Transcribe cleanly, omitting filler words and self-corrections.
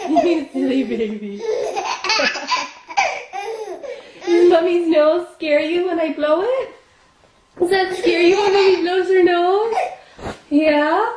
You silly baby. Does Mummy's nose scare you when I blow it? Does that scare you when Mummy blows her nose? Yeah?